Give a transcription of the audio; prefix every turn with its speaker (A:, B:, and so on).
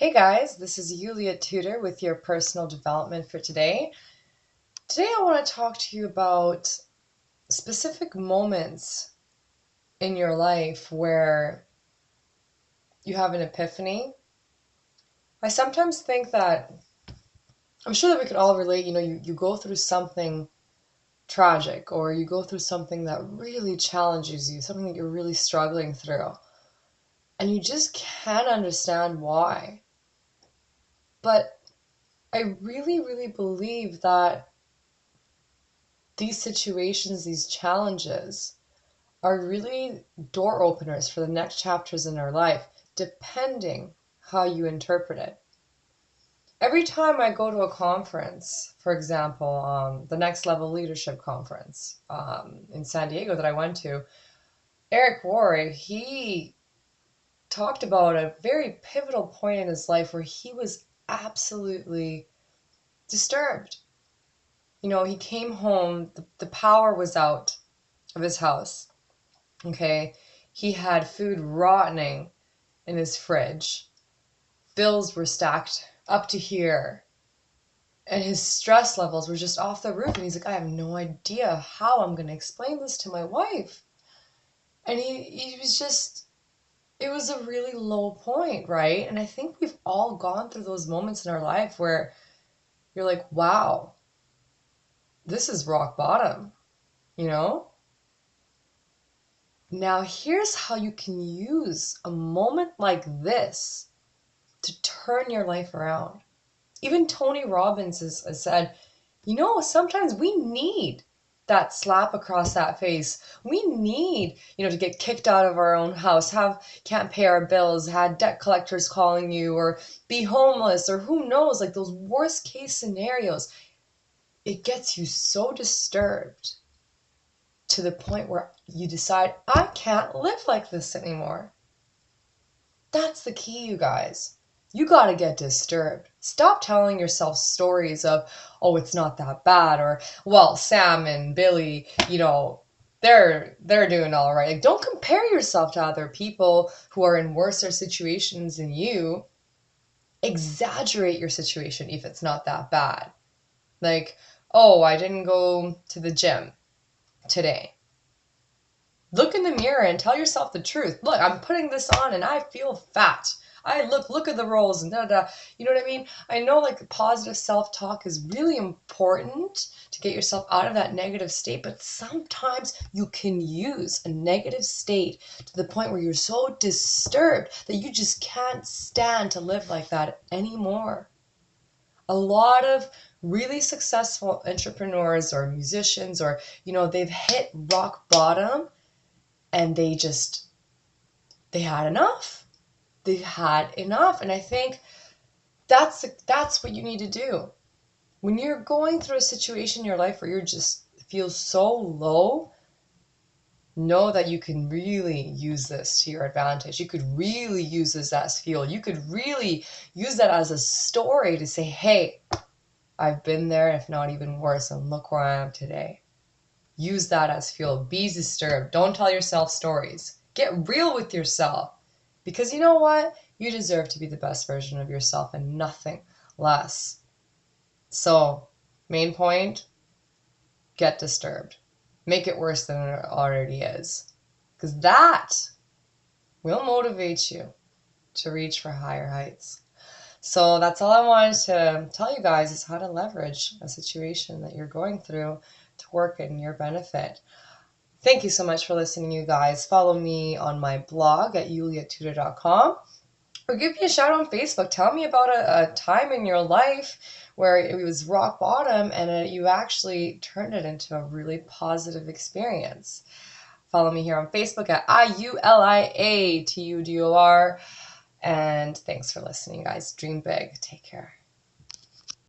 A: Hey guys, this is Yulia Tudor with your personal development for today. Today I want to talk to you about specific moments in your life where you have an epiphany. I sometimes think that, I'm sure that we could all relate, you go through something tragic or you go through something that really challenges you, something that you're really struggling through, and you just can't understand why. But I really, really believe that these situations, these challenges, are really door openers for the next chapters in our life, depending how you interpret it. Every time I go to a conference, for example, the Next Level Leadership Conference in San Diego that I went to, Eric Worre, he talked about a very pivotal point in his life where he was absolutely disturbed. He came home, the power was out of his house. Okay, he had food rotting in his fridge. Bills were stacked up to here. And his stress levels were just off the roof. And he's like, I have no idea how I'm going to explain this to my wife. And he was just, it was a really low point, right? And I think we've all gone through those moments in our life where you're like, wow, this is rock bottom, you know? Now, here's how you can use a moment like this to turn your life around. Even Tony Robbins has said, sometimes we need that slap across that face. We need, to get kicked out of our own house, can't pay our bills, had debt collectors calling you, or be homeless, or who knows, like those worst case scenarios. It gets you so disturbed to the point where you decide, I can't live like this anymore. That's the key, you guys. You got to get disturbed. Stop telling yourself stories of, oh, it's not that bad, or, well, Sam and Billy, they're doing all right. Like, don't compare yourself to other people who are in worse situations than you. Exaggerate your situation if it's not that bad. Like, oh, I didn't go to the gym today. Look in the mirror and tell yourself the truth. Look, I'm putting this on and I feel fat. Look at the rolls and da da. You know what I mean? I know like positive self-talk is really important to get yourself out of that negative state, but sometimes you can use a negative state to the point where you're so disturbed that you just can't stand to live like that anymore. A lot of really successful entrepreneurs or musicians or, they've hit rock bottom and they had enough. They've had enough. And I think that's what you need to do. When you're going through a situation in your life where you're just feel so low, know that you can really use this to your advantage. You could really use this as fuel. You could really use that as a story to say, hey, I've been there, if not even worse, and look where I am today. Use that as fuel. Be disturbed. Don't tell yourself stories. Get real with yourself. Because you know what? You deserve to be the best version of yourself and nothing less. So, main point, get disturbed. Make it worse than it already is. Because that will motivate you to reach for higher heights. So that's all I wanted to tell you guys is how to leverage a situation that you're going through to work in your benefit. Thank you so much for listening, you guys. Follow me on my blog at yuliatudor.com or give me a shout on Facebook. Tell me about a time in your life where it was rock bottom and you actually turned it into a really positive experience. Follow me here on Facebook at IULIATUDOR. And thanks for listening, guys. Dream big. Take care.